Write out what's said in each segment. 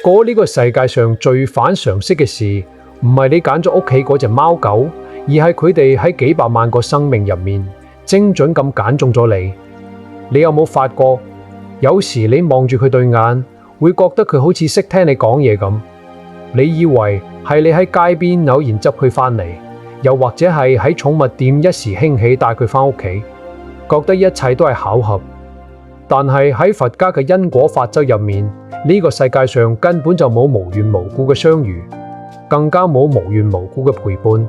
過呢個世界上最反常識嘅事，唔係你揀咗屋企嗰隻貓狗，而係佢哋喺幾百萬個生命入面，精準咁揀中咗你。你有冇發覺，有時你望住佢對眼，會覺得佢好似識聽你講嘢咁？你以為係你喺街邊偶然執佢返嚟，又或者係喺寵物店一時興起帶佢返屋企，覺得一切都係巧合。但係喺佛家嘅因果法則入面，呢個世界上根本就冇無緣無故嘅相遇，更加冇無緣無故嘅陪伴。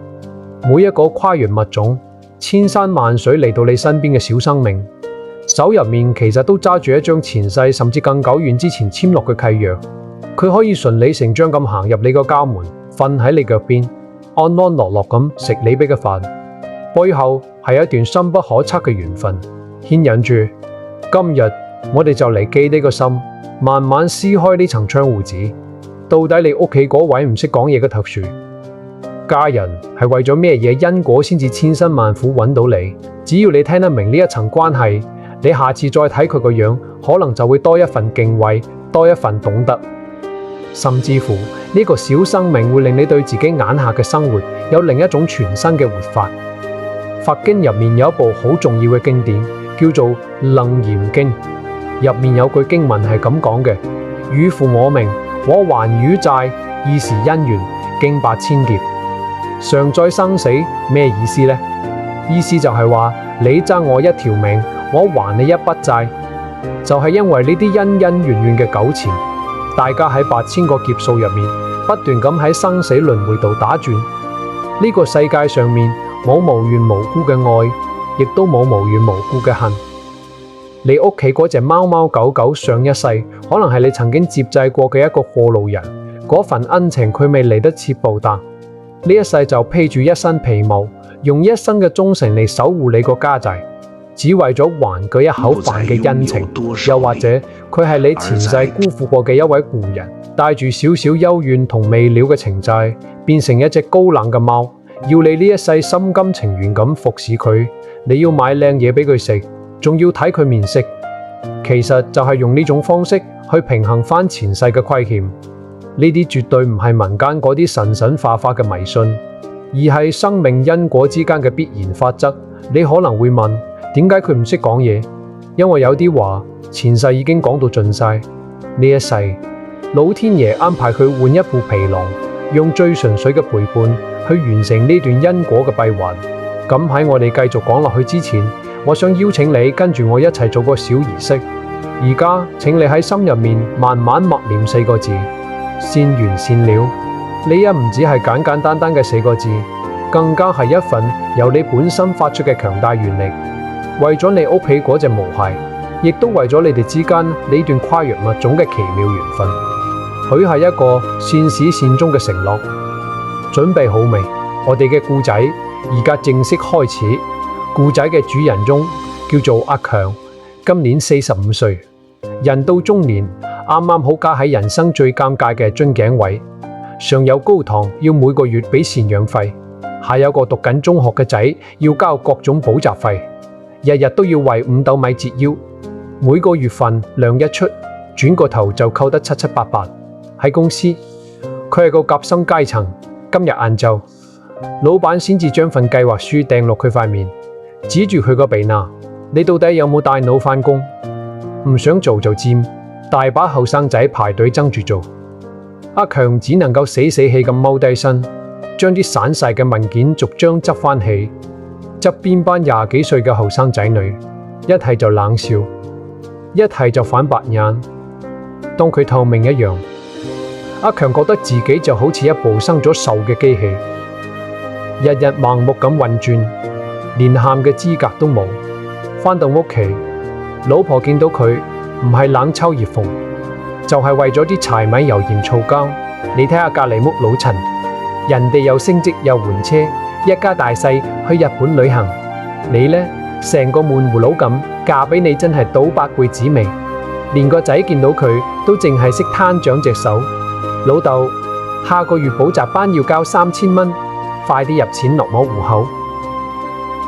每一個跨越物種、千山萬水嚟到你身邊嘅小生命，手入面其實都揸住一張前世甚至更久遠之前簽落嘅契約。佢可以順理成章咁行入你個家門，瞓喺你腳邊，安安樂樂咁食你俾嘅飯，背後係一段深不可測嘅緣分牽引住。今日我哋就嚟記呢個心，慢慢撕開呢層窗戶紙。到底你屋企嗰位唔識講嘢嘅特殊家人係為咗咩嘢因果先至千辛萬苦揾到你？只要你聽得明呢一層關係，你下次再睇佢個樣，可能就會多一份敬畏，多一份懂得，甚至乎呢個小生命會令你對自己眼下嘅生活有另一種全新嘅活法。佛經入面有一部好重要嘅經典，叫做《楞嚴經》，入面有句經文係咁講嘅：汝負我命，我還汝債，爾時因緣，經8000劫。常在生死，咩意思呢？意思就係話你爭我一條命，我還你一筆債，就係因為呢啲恩恩怨怨嘅糾纏，大家喺8000個劫數入面不斷咁喺生死輪迴度打轉。呢個世界上面冇無緣無故嘅愛，亦都冇無緣無故嘅恨。你屋企嗰隻貓貓狗狗上一世可能係你曾經接濟過嘅一個過路人，嗰份恩情佢未嚟得切報答，呢一世就披住一身皮毛，用一生嘅忠誠嚟守護你個家仔，只為咗還佢一口飯嘅恩情。又或者佢係你前世辜負過嘅一位故人，帶住少少幽怨同未了嘅情債，變成一隻高冷嘅貓，要你呢一世心甘情願咁服侍佢。你要買靚嘢俾佢食，仲要睇佢面色，其實就係用呢種方式去平衡翻前世嘅虧欠。呢啲絕對唔係民間嗰啲神神化化嘅迷信，而係生命因果之間嘅必然法則。你可能會問，點解佢唔識講嘢？因為有啲話前世已經講到盡晒，呢一世老天爺安排佢換一副皮囊，用最純粹嘅陪伴去完成呢段因果嘅閉環。咁喺我哋繼續講落去之前，我想邀請你跟住我一齊做個小儀式。而家請你喺心入面慢慢默念4個字：善緣善了。呢一唔只係簡簡單單嘅4個字，更加係一份由你本身發出嘅強大願力，為咗你屋企嗰隻毛孩，亦都為咗你哋之間呢段跨越物種嘅奇妙緣分，許係一個善始善終嘅承諾。準備好未？我哋嘅故仔而家正式開始。故仔嘅主人翁叫做阿強，今年45歲，人到中年，啱啱好加喺人生最尷尬嘅樽頸位，上有高堂要每個月俾贍養費，下有個讀緊中學嘅仔要交各種補習費，日日都要為5斗米折腰，每個月份糧一出，轉個頭就扣得七七八八。喺公司，佢係個夾心階層。今日晏晝，老闆先至將份計劃書掟落佢塊面，指住佢個鼻嗱：你到底有冇帶腦返工？唔想做就佔，大把後生仔排隊爭住做。阿強只能夠死死氣咁踎低身，將啲散晒嘅文件逐張執返起。側邊班20幾歲嘅後生仔女，一係就冷笑，一係就反白眼，當佢透明一樣。阿強覺得自己就好似一部生咗銹嘅機器，日日盲目咁運轉，連喊嘅資格都冇。返到屋企，老婆見到佢唔係冷抽熱諷，就係為咗啲柴米油鹽嘈交。你睇下隔籬屋老陳，人哋又升職又換車，一家大細去日本旅行，你呢，成個悶葫蘆咁，嫁俾你真係倒百輩子味。連個仔見到佢都淨係識攤長隻手。老豆，下個月補習班要交3000蚊，快啲入錢落我戶口。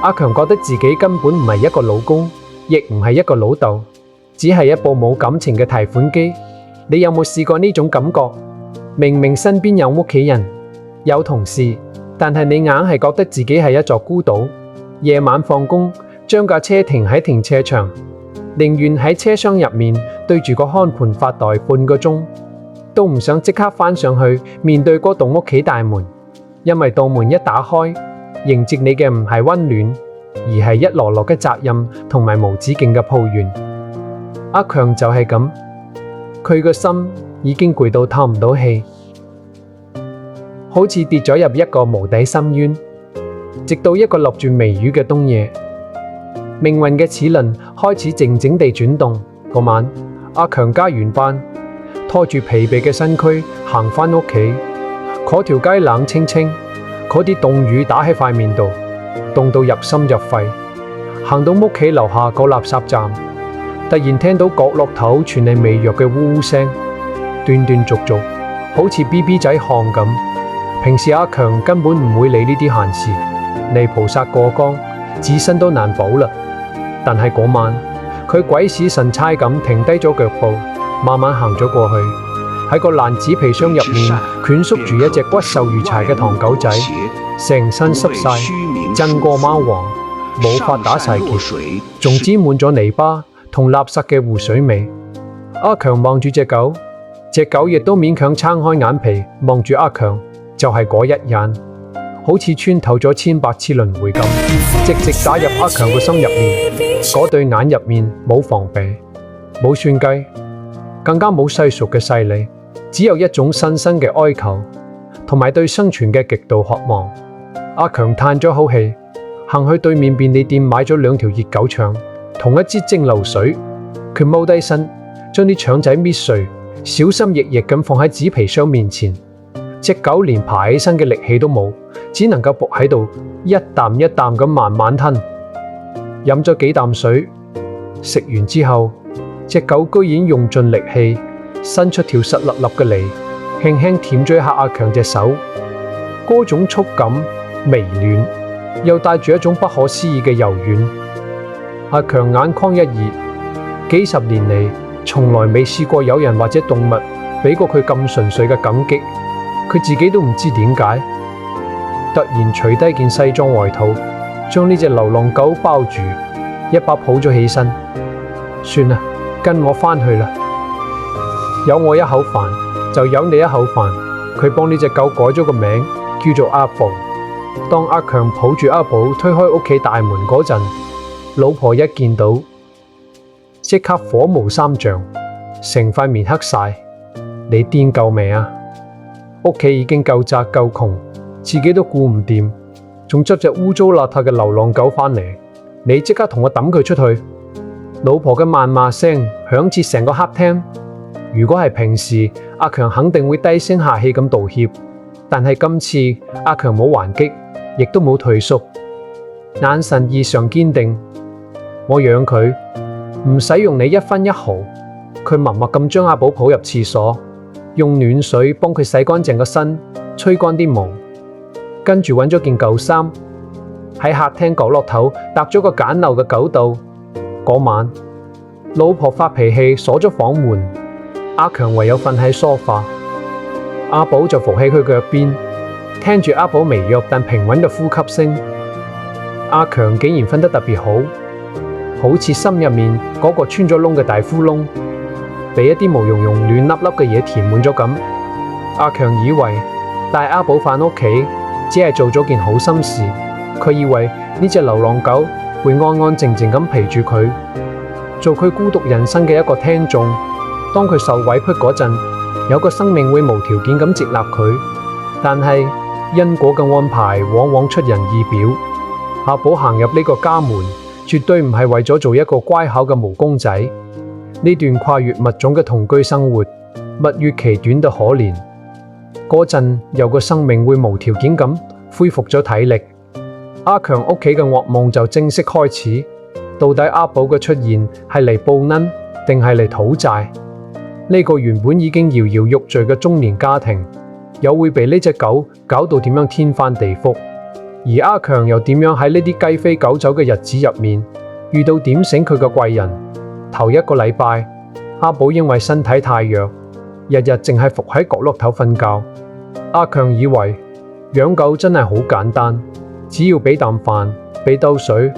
阿強覺得自己根本唔係一個老公，亦唔係一個老豆，只係一部冇感情嘅提款機。你有冇試過呢種感覺？明明身邊有屋企人、有同事，但係你硬係覺得自己係一座孤島。夜晚放工，將架車停喺停車場，寧願喺車廂入面對住個看盤發呆半個鐘，都唔想即刻返上去面對嗰棟屋企大門，因為道門一打開，迎接你嘅唔係溫暖，而係一籮籮嘅責任同埋無止境嘅抱怨。阿強就係咁，佢個心已經攰到透唔到氣，好似跌咗入一個無底深淵。直到一個落住微雨嘅冬夜，命運嘅齒輪開始靜靜地轉動。嗰晚，阿強加完班，拖住疲憊嘅身軀行返屋企。嗰條街冷清清，嗰啲凍雨打喺塊面度，凍到入心入肺。行到屋企樓下個垃圾站，突然聽到角落頭傳嚟微弱嘅嗚嗚聲，斷斷續續，好似 BB 仔喊咁。平時阿強根本唔會理呢啲閒事，泥菩薩過江，自身都難保啦。但係嗰晚，佢鬼使神差咁停低咗腳步，慢慢行咗過去。喺個爛紙皮箱入面，蜷縮住一隻骨瘦如柴嘅唐狗仔，成身濕晒，震過貓王，冇法打晒結，仲沾滿咗泥巴同垃圾嘅污水味。阿強望住隻狗，隻狗亦都勉強撐開眼皮望住阿強。就係嗰一眼，好似穿透咗千百次輪迴咁，直直打入阿強個心入面。嗰對眼入面冇防備，冇算計，更加冇世俗嘅勢利，只有一種深深嘅哀求，同埋對生存嘅極度渴望。阿強嘆咗口氣，行去對面便利店買咗2條熱狗腸，同一支蒸餾水。佢踎低身，將啲腸仔搣碎，小心翼翼咁放喺紙皮箱面前。隻狗連爬起身嘅力氣都冇，只能夠伏喺度，一啖一啖咁慢慢吞。飲咗幾啖水，食完之後，隻狗居然用盡力氣，伸出條濕立立嘅脷，輕輕舔咗一下阿強隻手。嗰種觸感微暖，又帶住一種不可思議嘅柔軟。阿強眼眶一熱，幾十年嚟，從來未試過有人或者動物俾過佢咁純粹嘅感激。佢自己都唔知點解，突然除低件西裝外套，將呢隻流浪狗包住，一把抱咗起身。算啦，跟我返去啦。有我一口飯，就有你一口飯。佢幫呢隻狗改咗個名，叫做阿寶。當阿強抱住阿寶推開屋企大門嗰陣，老婆一見到，即刻火冒三丈，成塊面黑晒。你癲夠未啊？屋企已經夠窄夠窮，自己都顧唔掂，仲執隻污糟邋遢嘅流浪狗返嚟，你即刻同我抌佢出去！老婆嘅謾罵聲響徹成個客廳。如果係平時，阿強肯定會低聲下氣咁道歉，但係今次阿強冇還擊，亦都冇退縮，眼神異常堅定。我養佢，唔使用你一分一毫。佢默默咁將阿寶抱入廁所，用暖水幫佢洗乾淨個身，吹乾啲毛，跟住揾咗件舊衫喺客廳角落頭搭咗個簡陋嘅狗竇。嗰晚，老婆發脾氣鎖咗房門，阿強唯有瞓喺梳化，阿寶就伏喺佢腳邊，聽住阿寶微弱但平穩嘅呼吸聲。阿強竟然瞓得特別好，好似心入面嗰個穿咗窿嘅大窟窿，被一啲毛茸茸暖粒粒嘅嘢填滿咗咁。阿強以為帶阿寶返屋企只係做咗件好心事，佢以為呢隻流浪狗會安安靜靜咁陪住佢，做佢孤獨人生嘅一個聽眾。當佢受委屈嗰陣，有個生命會無條件咁接納佢。但係因果嘅安排往往出人意表，阿寶行入呢個家門，絕對唔係為咗做一個乖巧嘅毛公仔。呢段跨越物種嘅同居生活，蜜月期短得可憐。嗰陣有個生命會無條件咁恢復咗體力，阿強屋企嘅噩夢就正式開始。到底阿寶嘅出現係嚟報恩定係嚟討債？呢個原本已經搖搖欲墜嘅中年家庭，又會被呢隻狗搞到點樣天翻地覆？而阿強又點樣喺呢啲雞飛狗走嘅日子入面遇到點醒佢嘅貴人？頭一個禮拜，阿寶因為身體太弱，日日淨係伏喺角落頭瞓覺。阿強以為養狗真係好簡單，只要俾啖飯、俾兜水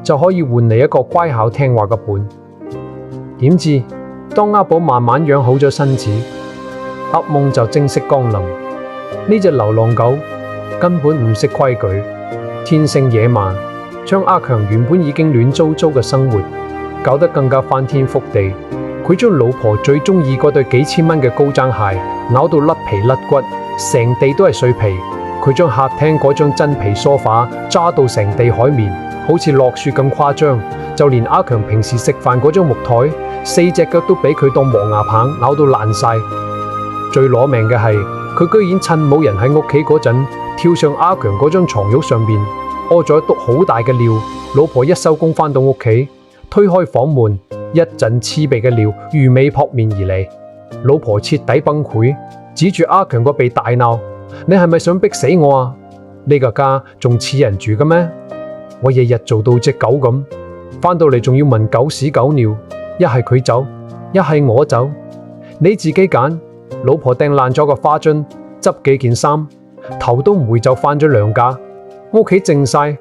就可以換嚟一個乖巧聽話嘅伴。點知當阿寶慢慢養好咗身子，噩夢就正式降臨。呢隻流浪狗根本唔識規矩，天性野蠻，將阿強原本已經亂糟糟嘅生活搞得更加翻天覆地。佢將老婆最中意嗰對幾千蚊嘅高踭鞋咬到甩皮甩骨，成地都係碎皮。佢將客廳嗰張真皮梳化揸到成地海綿，好似落雪咁誇張。就連阿強平時食飯嗰張木台，4隻腳都俾佢當磨牙棒咬到爛晒。最攞命嘅係，佢居然趁冇人喺屋企嗰陣，跳上阿強嗰張床褥上邊，屙咗一篤好大嘅尿。老婆一收工返到屋企，推開房門，一陣刺鼻嘅尿如尾撲面而嚟。老婆徹底崩潰，指住阿強個鼻大鬧：你係咪想逼死我啊？呢個家仲似人住嘅咩？我日日做到隻狗咁，返到嚟仲要聞狗屎狗尿，一係佢走，一係我走，你自己揀。老婆掟爛咗個花樽，執幾件衫，頭都唔會就返咗娘家。屋企靜晒，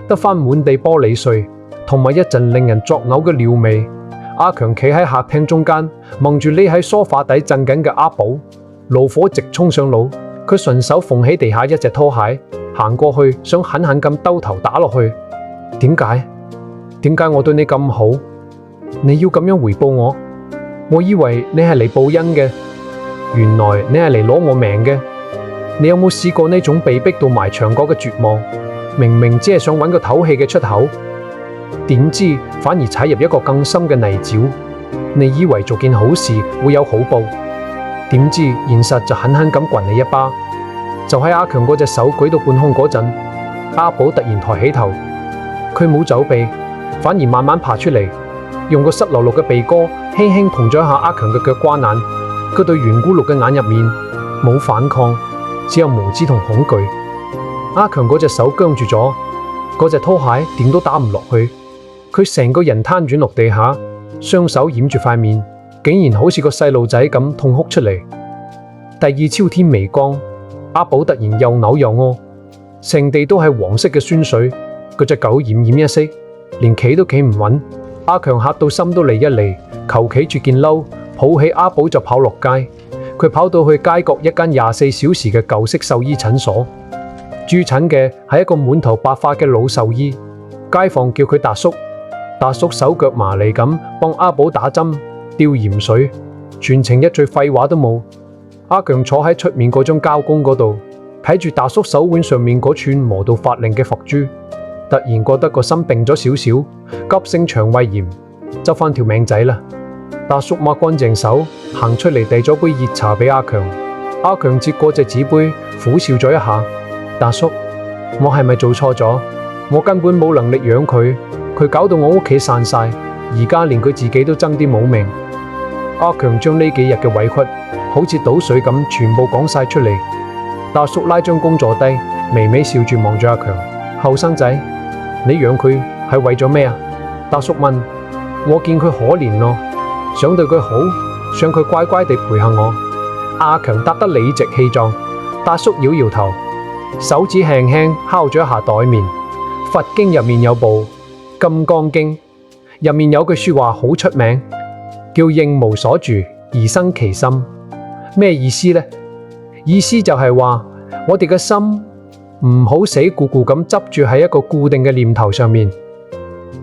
得返滿地玻璃碎，同埋一陣令人作嘔嘅尿味。阿強企喺客廳中間，望住匿喺梳化底震緊嘅阿寶，怒火直衝上腦。佢順手縫起地下一隻拖鞋，行過去想狠狠咁兜頭打落去。點解？點解我對你咁好，你要咁樣回報我？我以為你係嚟報恩嘅，原來你係嚟攞我命嘅。你有冇試過呢種被逼到埋牆角嘅絕望？明明只係想揾個透氣嘅出口，點知反而踩入一個更深嘅泥沼。你以為做件好事會有好報，點知現實就狠狠咁掘你一巴。就喺阿強嗰隻手舉到半空嗰陣，阿寶突然抬起頭，佢冇走避，反而慢慢爬出嚟，用個濕漉漉嘅鼻哥輕輕碰咗一下阿強嘅腳瓜眼。佢對圓咕碌嘅眼入面冇反抗，只有無知同恐懼。阿強嗰隻手僵住咗，嗰隻拖鞋點都打唔落去。佢成個人癱軟落地下，雙手掩住塊面，竟然好似個細路仔咁痛哭出嚟。第二朝天微光，阿寶突然又嘔又屙，成地都係黃色嘅酸水。嗰隻狗奄奄一息，連企都企唔穩。阿強嚇到心都離一離，求其住件褸，抱起阿寶就跑落街。佢跑到去街角一間24小時嘅舊式獸醫診所，駐診嘅係一個滿頭白髮嘅老獸醫。街坊叫佢達叔，達叔手腳麻利咁幫阿寶打針、吊鹽水，全程一句廢話都冇。阿強坐喺出面嗰張膠弓嗰度，睇住達叔手腕上面嗰串磨到發靈嘅佛珠，突然覺得個心定咗少少，急性腸胃炎，執翻條命仔啦。達叔抹乾淨手，行出嚟遞咗杯熱茶俾阿強。阿強接過隻紙杯，苦笑咗一下。達叔，我係咪做錯咗？我根本冇能力養佢，佢搞到我屋企散晒，而家連佢自己都爭啲冇命。阿強將呢幾日嘅委屈，好似倒水咁全部講晒出嚟。達叔拉張弓坐低，微微笑住望住阿強。後生仔，你養佢係為咗咩啊？達叔問。我見佢可憐咯，想對佢好，想佢乖乖地陪下我。阿強答得理直氣壯。達叔搖搖頭，手指輕輕敲咗一下袋面。佛經入面有部《金剛經》，入面有句說話好出名，叫應無所住而生其心。咩意思呢？意思就係話我哋嘅心唔好死固固咁執住喺一個固定嘅念頭上面。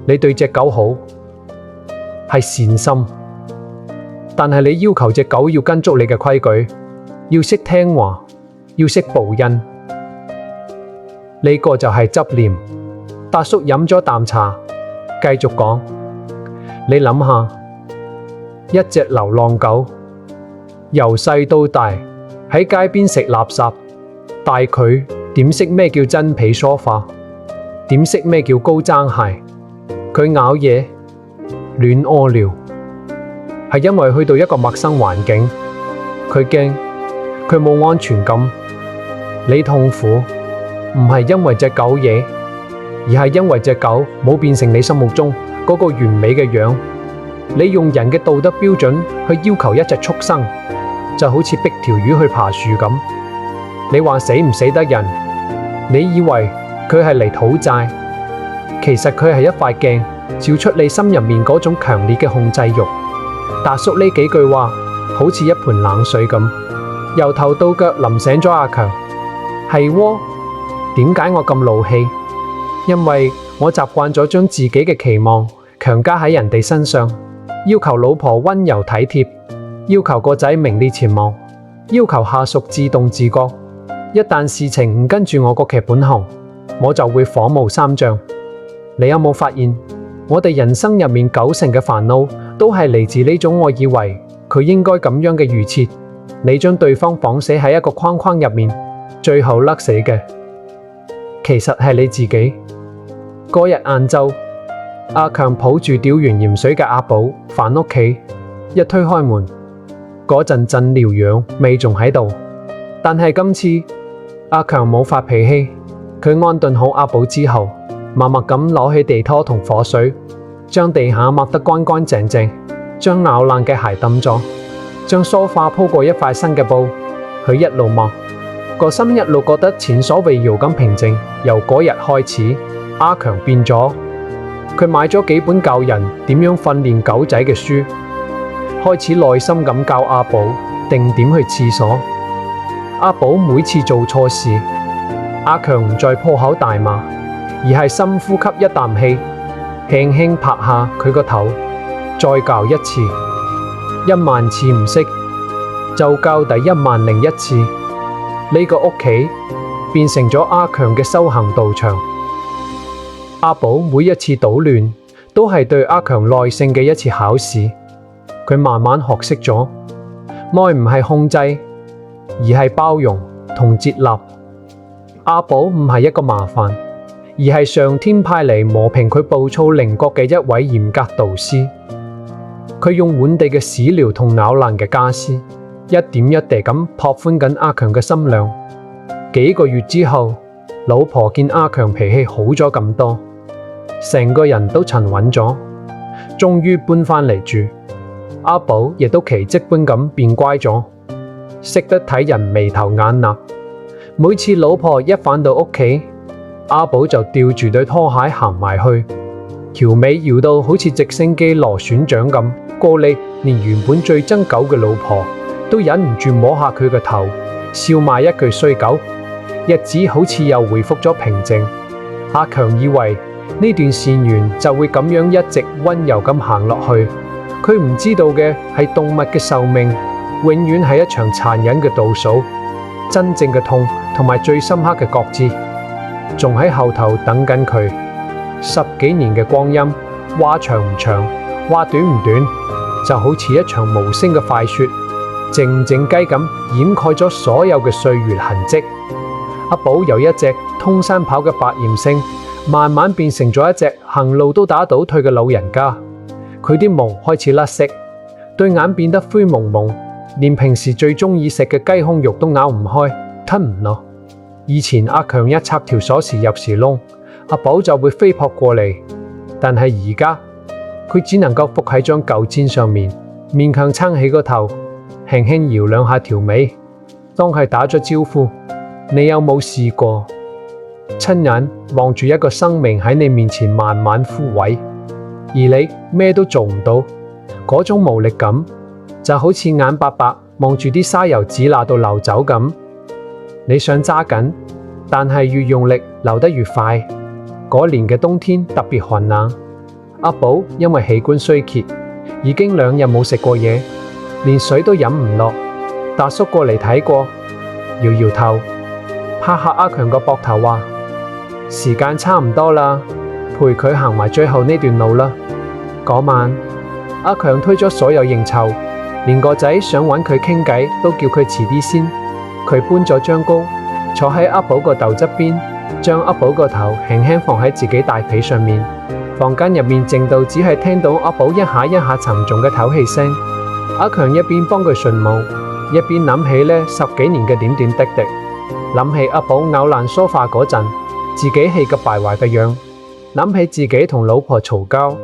你對隻狗好係善心，但係你要求隻狗要跟足你嘅規矩，要識聽話，要識報恩，呢個就係執念。達叔飲咗啖茶，繼續講：你諗下，一隻流浪狗由細到大喺街邊食垃圾，但佢點識咩叫真皮梳化？點識咩叫高踭鞋？佢咬嘢、亂屙尿，係因為去到一個陌生環境，佢驚，佢冇安全感。你痛苦唔係因為隻狗嘢，而係因為隻狗冇變成你心目中嗰個完美嘅樣。你用人嘅道德標準去要求一隻畜生，就好似逼條魚去爬樹咁。你話死唔死得人？你以為佢係嚟討債，其實佢係一塊鏡，照出你心入面嗰種強烈嘅控制欲。達叔呢幾句話好似一盆冷水咁，由頭到腳淋醒咗阿強。係喎，點解我咁怒氣？因為我習慣咗將自己嘅期望強加喺人哋身上，要求老婆溫柔體貼，要求個仔名列前茅，要求下屬自動自覺。一旦事情唔跟住我個劇本行，我就會火冒三丈。你有冇發現，我哋人生入面90%嘅煩惱都係嚟自呢種我以為佢應該咁樣嘅預設。你將對方綁死喺一個框框入面，最後勒死嘅其實係你自己。嗰日晏晝，阿強抱住釣完鹽水嘅阿寶返屋企，一推開門，嗰陣陣療養味仲喺度。但係今次阿強冇發脾氣，佢安頓好阿寶之後，默默咁攞起地拖同火水，將地下抹得乾乾淨淨，將咬爛嘅鞋抌咗，將梳化鋪過一塊新嘅布。佢一路抹，個心一路覺得前所未有咁平靜。由嗰日開始，阿強變咗，佢買咗幾本教人點樣訓練狗仔嘅書，開始耐心咁教阿寶定點去廁所。阿寶每次做錯事，阿強唔再破口大罵，而係深呼吸一啖氣，輕輕拍下佢個頭，再教一次。10000次唔識，就教第10001次。呢個屋企變成咗阿強嘅修行道場。阿寶每一次搗亂，都係對阿強耐性嘅一次考試。佢慢慢學識咗，愛唔係控制，而係包容同接納。阿寶唔係一個麻煩，而係上天派嚟磨平佢暴躁稜角嘅一位嚴格導師。佢用滿地嘅屎尿同咬爛嘅家私，一點一滴咁撲寬緊阿強嘅心量。幾個月之後，老婆見阿強脾氣好咗咁多，成個人都沉穩咗，終於搬返嚟住。阿寶亦都奇蹟般咁變乖咗，識得睇人眉頭眼額。每次老婆一返到屋企，阿寶就吊住對拖鞋行埋去，條尾搖到好似直升機螺旋槳咁過力，連原本最憎狗嘅老婆都忍唔住摸下佢個頭，笑罵一句衰狗。日子好似又回復咗平靜。阿強以為呢段善緣就會咁樣一直溫柔咁行落去，佢唔知道嘅係動物嘅壽命永遠係一場殘忍嘅倒數，真正嘅痛同埋最深刻嘅覺知仲喺後頭等緊佢。10幾年嘅光陰，話長唔長，話短唔短，就好似一場無聲嘅快雪，靜靜雞咁掩蓋咗所有嘅歲月痕跡。阿寶由一隻通山跑嘅百厭星，慢慢變成咗一隻行路都打倒退嘅老人家。佢啲毛開始甩色，對眼變得灰蒙蒙，連平時最中意食嘅雞胸肉都咬唔開，吞唔落。以前阿強一插條鎖匙入匙窿，阿寶就會飛撲過嚟，但係而家佢只能夠伏喺張舊氈上面，勉強撐起個頭，輕輕搖兩下條尾，當係打咗招呼。你有冇試過親眼望住一個生命喺你面前慢慢枯萎，而你咩都做唔到？嗰種無力感就好似眼白白望住啲沙由指罅度流走咁。你想揸緊，但係越用力流得越快。嗰年嘅冬天特別寒冷，阿寶因為器官衰竭，已經2日冇食過嘢，連水都飲唔落。達叔過嚟睇過，搖搖頭，拍下阿強個膊頭話：時間差唔多啦，陪佢行埋最後呢段路啦。嗰晚，阿強推咗所有應酬，連個仔想揾佢傾偈都叫佢遲啲先。佢搬咗張高，坐喺阿寶個竇側邊，將阿寶個頭輕輕放喺自己大髀上面。房間入面靜到只係聽到阿寶一下一下沉重嘅唞氣聲。阿強一邊幫佢順毛，一邊諗起呢10幾年嘅點點滴滴，諗起阿寶咬爛梳化嗰陣，自己氣急敗壞嘅樣，諗起自己同老婆嘈交，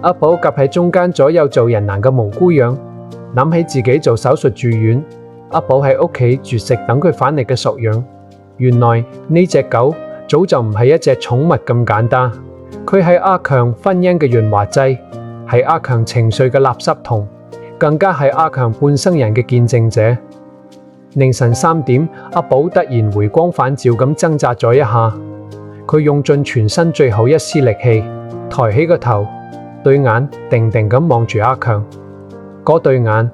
阿寶夾喺中間左右做人難嘅無辜樣，諗起自己做手術住院，阿寶喺屋企絕食等佢返嚟嘅索養。原來呢隻狗早就唔係一隻寵物咁簡單，佢係阿強婚姻嘅潤滑劑，係阿強情緒嘅垃圾桶，更加係阿強半生人嘅見證者。凌晨3點，阿寶突然回光返照咁掙扎咗一下，佢用盡全身最後一絲力氣，抬起個頭，對眼定定咁望住阿強。嗰對眼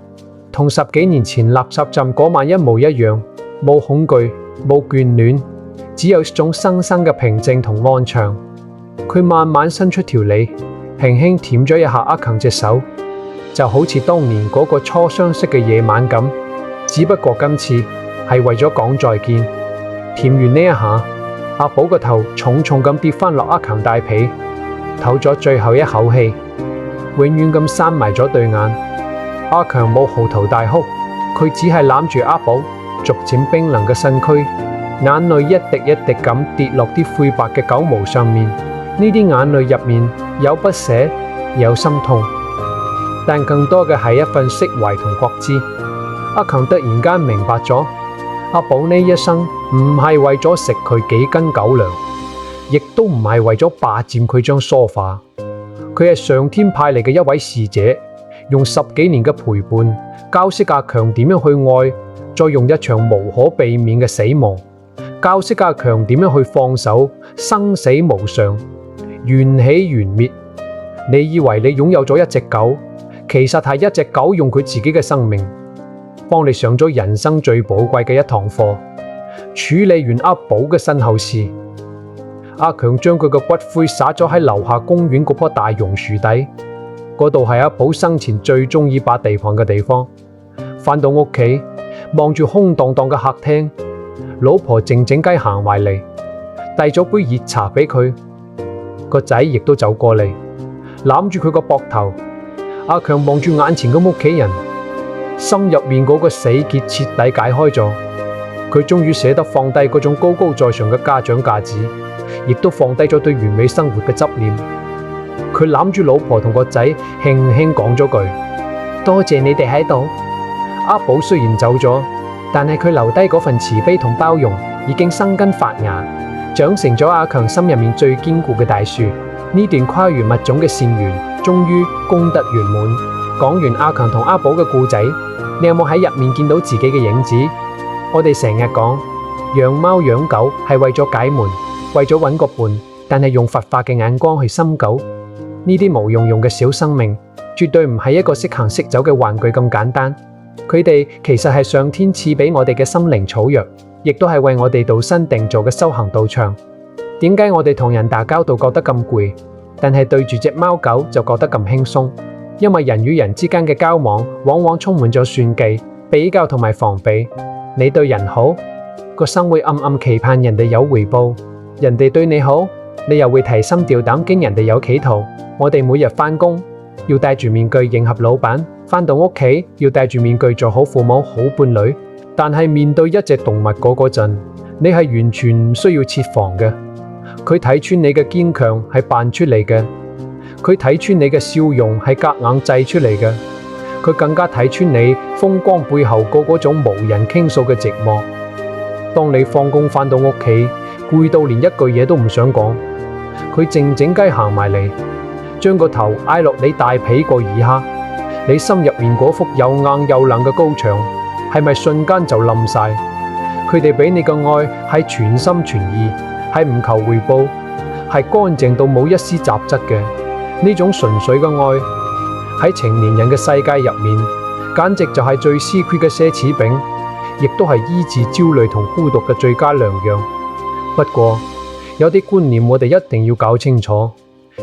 同10幾年前垃圾站嗰晚一模一樣，冇恐懼，冇眷戀，只有一種生生嘅平靜同安詳。佢慢慢伸出條脷，輕輕舔咗一下阿強隻手，就好似當年嗰個初相識嘅夜晚咁。只不過今次係為咗講再見。舔完呢一下，阿寶個頭重重咁跌返落阿強大髀，唞咗最後一口氣，永遠咁閂埋咗對眼。阿強冇嚎啕大哭，佢只係攬住阿寶，逐漸冰冷嘅身軀，眼淚一滴一滴咁跌落啲灰白嘅狗毛上面。呢啲眼淚入面有不捨，有心痛，但更多嘅係一份釋懷同覺知。阿強突然間明白咗，阿寶呢一生唔係為咗食佢幾斤狗糧，亦都唔係為咗霸佔佢張梳化，佢係上天派嚟嘅一位使者，用10幾年嘅陪伴教識阿強點樣去愛，再用一場無可避免嘅死亡教識阿強點樣去放手。生死無常，緣起緣滅。你以為你擁有咗一隻狗，其實係一隻狗用佢自己嘅生命幫你上咗人生最寶貴嘅一堂課。處理完阿寶嘅身後事，阿強將佢嘅骨灰撒咗喺樓下公園嗰棵大榕樹底，嗰度係阿寶生前最中意霸地盤嘅地方。返到屋企，望住空蕩蕩嘅客廳，老婆靜靜雞行埋嚟，遞咗杯熱茶俾佢。個仔亦都走過嚟，攬住佢個膊頭。阿強望住眼前嘅屋企人，心入面嗰個死結徹底解開咗。佢終於捨得放低嗰種高高在上嘅家長架子，亦都放低咗對完美生活嘅執念。佢攬住老婆同個仔，輕輕講咗句：多謝你哋喺度。阿寶雖然走咗，但係佢留低嗰份慈悲同包容，已經生根發芽，長成咗阿強心入面最堅固嘅大樹。呢段跨越物種嘅善緣，終於功德圓滿。講完阿強同阿寶嘅故仔，你有冇喺入面見到自己嘅影子？我哋成日講養貓養狗係為咗解悶，為咗揾個伴，但係用佛法嘅眼光去深究呢啲毛茸茸嘅小生命，絕對唔係一個識行識走嘅玩具咁簡單。佢哋其實係上天賜俾我哋嘅心靈草藥，亦都係為我哋度身定做嘅修行道場。點解我哋同人打交道覺得咁攰，但係對住隻貓狗就覺得咁輕鬆？因為人與人之間嘅交往往往充滿咗算計、比較同埋防備。你對人好，個心會暗暗期盼人哋有回報；人哋對你好，你又會提心吊膽驚人哋有企圖。我哋每日返工要戴住面具迎合老闆，返到屋企要戴住面具做好父母、好伴侶。但係面對一隻動物嗰陣，你係完全唔需要設防嘅。佢睇穿你嘅堅強係扮出嚟嘅，佢睇穿你嘅笑容係夾硬製出嚟嘅，佢更加睇穿你風光背後嗰種無人傾訴嘅寂寞。當你放工返到屋企，攰到連一句嘢都唔想講，佢靜靜雞行埋嚟，將個頭挨落你大髀個耳下，你心入面嗰幅又硬又冷嘅高牆，係咪瞬間就冧晒？佢哋俾你嘅愛係全心全意，係唔求回報，係乾淨到冇一絲雜質嘅。呢種純粹嘅愛喺成年人嘅世界入面，簡直就係最稀缺嘅奢侈品，亦都係醫治焦慮同孤獨嘅最佳良藥。不過有啲觀念我哋一定要搞清楚，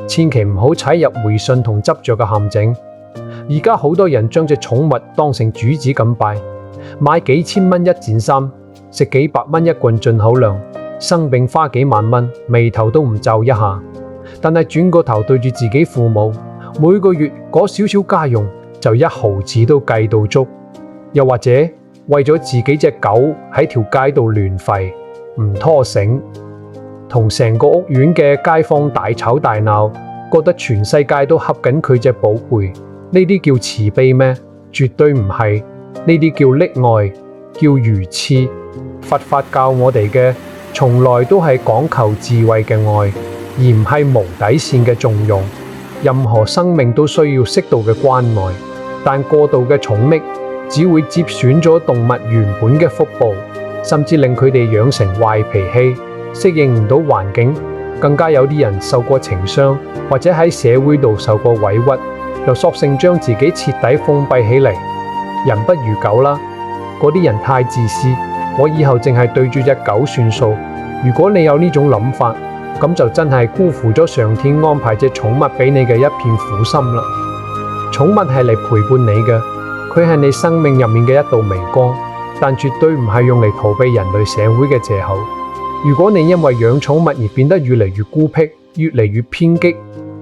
千祈唔好踩入迷信同執着嘅陷阱。而家好多人將隻寵物當成主子咁拜，買幾千蚊一件衫，食幾百蚊一罐進口糧，生病花幾萬蚊，眉頭都唔皺一下。但係轉個頭對住自己父母，每個月嗰少少家用就一毫子都計到足。又或者為咗自己隻狗喺條街度亂吠唔拖繩，同成個屋苑嘅街坊大吵大鬧，覺得全世界都恰緊佢隻寶貝。呢啲叫慈悲咩？絕對唔係，呢啲叫溺愛。叫愚癡。佛法教我哋嘅，從來都係講求智慧嘅愛，而唔係無底線嘅縱容。任何生命都需要適度嘅關愛，但過度嘅寵溺只會折損咗動物原本嘅福報，甚至令佢哋養成壞脾氣，適應唔到環境。更加有啲人受過情傷，或者喺社會度受過委屈，又索性將自己徹底封閉起嚟。人不如狗啦，嗰啲人太自私，我以後淨係對住隻狗算數。如果你有呢種諗法，咁就真係辜負咗上天安排隻寵物俾你嘅一片苦心啦。寵物係嚟陪伴你嘅，佢係你生命入面嘅一道微光，但絕對唔係用嚟逃避人類社會嘅藉口。如果你因為養寵物而變得越嚟越孤僻，越嚟越偏激，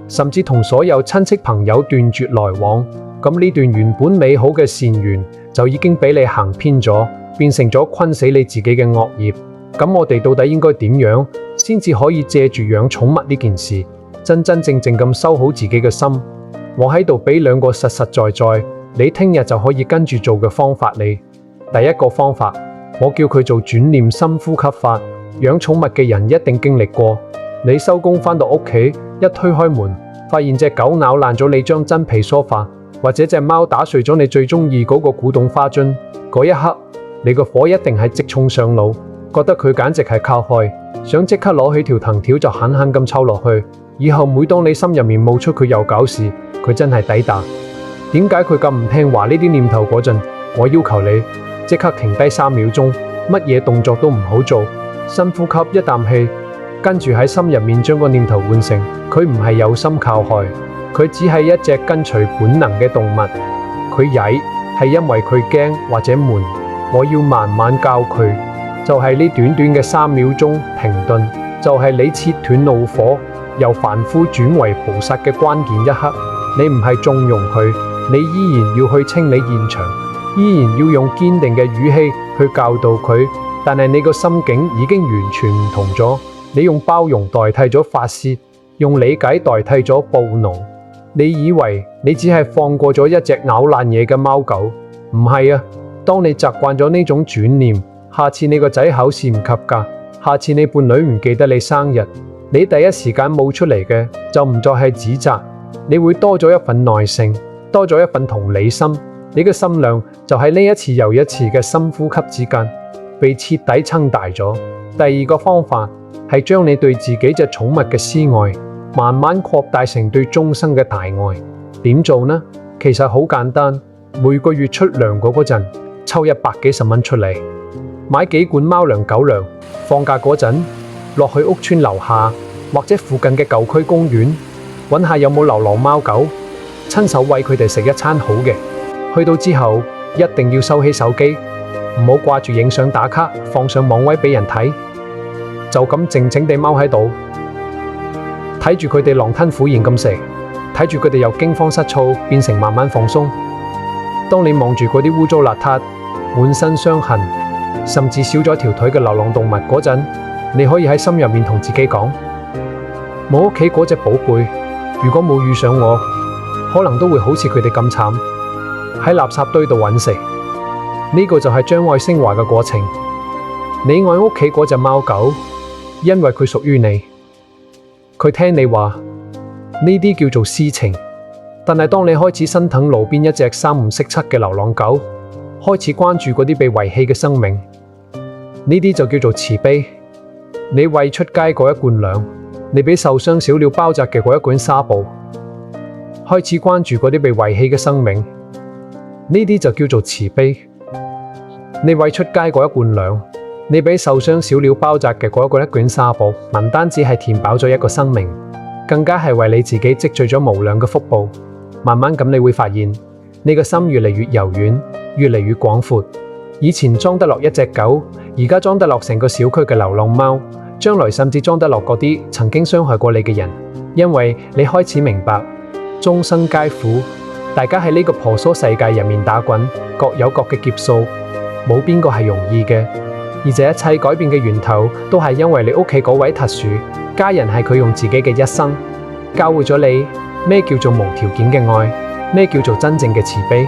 甚至同所有親戚朋友斷絕來往，咁呢段原本美好嘅善緣就已經俾你行偏咗，變成咗困死你自己嘅惡業。咁我哋到底應該點樣先至可以借住養寵物呢件事，真真正正咁修好自己嘅心？我喺度俾兩個實實在在，你聽日就可以跟住做嘅方法你。第一個方法，我叫佢做轉念深呼吸法。養寵物嘅人一定經歷過，你收工返到屋企，一推開門，發現隻狗咬爛咗你張真皮梳化，或者隻貓打碎咗你最中意嗰個古董花樽，嗰一刻你個火一定係直衝上腦，覺得佢簡直係靠害，想即刻攞起條藤條就狠狠咁抽落去。以後每當你心入面冒出佢又搞事，佢真係抵打。點解佢咁唔聽話？呢啲念頭嗰陣，我要求你即刻停低3秒鐘，乜嘢動作都唔好做，深呼吸一啖氣，跟住喺心入面將個念頭換成佢唔係有心靠害，佢只係一隻跟隨本能嘅動物。佢曳係因為佢驚或者悶，我要慢慢教佢，就係呢短短嘅3秒鐘停頓，就係你切斷怒火由凡夫轉為菩薩嘅關鍵一刻。你唔係縱容佢，你依然要去清理現場，依然要用堅定嘅語氣去教導佢，但係你個心境已經完全唔同咗。你用包容代替咗發洩，用理解代替咗暴怒。你以為你只係放過咗一隻咬爛嘢嘅貓狗，唔係啊。當你習慣咗呢種轉念，下次你個仔考試唔及格，下次你伴侶唔記得你生日，你第一時間冒出嚟嘅就唔再係指責，你會多咗一份耐性，多咗一份同理心。你嘅心量就喺呢一次又一次嘅深呼吸之間被徹底撐大咗。第二個方法係將你對自己隻寵物嘅私愛慢慢擴大成對終生嘅大愛。點做呢？其實好簡單，每個月出糧嗰陣抽100幾十蚊出嚟，買幾罐貓糧狗糧，放假嗰陣落去屋村樓下或者附近嘅舊區公園揾下有冇流浪貓狗，親手餵佢哋食一餐好嘅。去到之後一定要收起手機，唔好掛住影相打卡放上網位俾人睇，就咁靜靜地踎喺度睇住佢哋狼吞虎嚥咁食，睇住佢哋由驚慌失措變成慢慢放鬆。當你望住嗰啲污糟邋遢、滿身傷痕，甚至少咗條腿嘅流浪動物嗰陣，你可以喺心入面同自己講：我屋企嗰隻寶貝，如果冇遇上我，可能都會好似佢哋咁慘，喺垃圾堆度揾食。呢個就係將愛升華嘅過程。你愛屋企嗰隻貓狗，因為佢屬於你，佢聽你話，呢啲叫做私情。但係當你開始心疼路邊一隻三唔識七嘅流浪狗，開始關注嗰啲被遺棄嘅生命，呢啲就叫做慈悲。你餵出街嗰一罐糧，你俾受傷小鳥包紮嘅嗰一卷紗布，開始關注嗰啲被遺棄嘅生命，呢啲就叫做慈悲。你餵出街嗰一罐糧，你俾受傷小鳥包紮嘅嗰一卷紗布，唔單止係填飽咗一個生命，更加係為你自己積聚咗無量嘅福報。慢慢咁你會發現，你個心越嚟越柔軟，越嚟越廣闊。以前裝得落一隻狗，而家裝得落成個小區嘅流浪貓，將來甚至裝得落嗰啲曾經傷害過你嘅人。因為你開始明白，眾生皆苦，大家喺呢個婆娑世界入面打滾，各有各嘅劫數，冇邊個係容易嘅。而這一切改變嘅源頭，都係因為你屋企嗰位特殊家人，係佢用自己嘅一生教會咗你咩叫做無條件嘅愛，咩叫做真正嘅慈悲。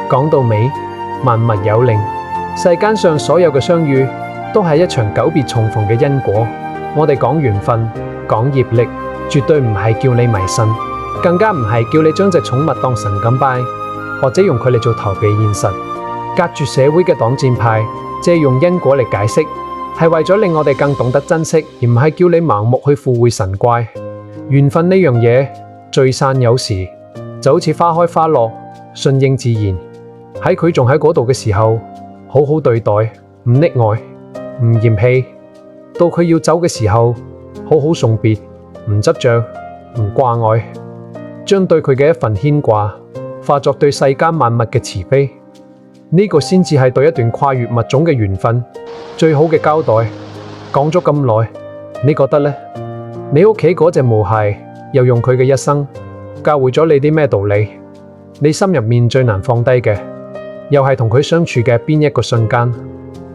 講到尾，萬物有靈，世間上所有嘅相遇，都係一場久別重逢嘅因果。我哋講緣分，講業力，絕對唔係叫你迷信，更加唔係叫你將隻寵物當神咁拜，或者用佢嚟做逃避現實。隔絕社會嘅擋箭牌，借用因果嚟解釋，係為咗令我哋更懂得珍惜，而唔係叫你盲目去附會神怪。緣分呢樣嘢，聚散有時，就好似花開花落，順應自然。喺佢仲喺嗰度嘅時候，好好對待，唔溺愛，唔嫌棄；到佢要走嘅時候，好好送別，唔執着，唔掛礙，將對佢嘅一份牽掛化作對世間萬物嘅慈悲。呢個先至係對一段跨越物種嘅緣分最好嘅交代。講咗咁耐，你覺得呢？你屋企嗰隻毛孩又用佢嘅一生教會咗你啲咩道理？你心入面最難放低嘅，又係同佢相處嘅邊一個瞬間？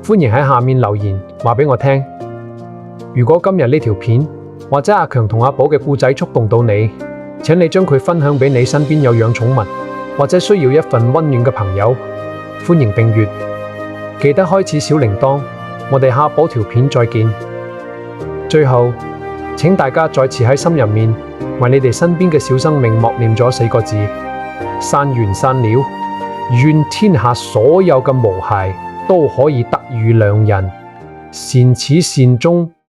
歡迎喺下面留言話俾我聽。如果今日呢條片或者阿強同阿寶嘅故仔觸動到你，請你將佢分享俾你身邊有養寵物或者需要一份溫暖嘅朋友。歡迎訂閱，記得開始小鈴鐺。我哋下補條片再見。最後，請大家再次喺心入面為你哋身邊嘅小生命默念咗4個字：散緣散了，願天下所有嘅毛孩都可以得遇良人，善始善終。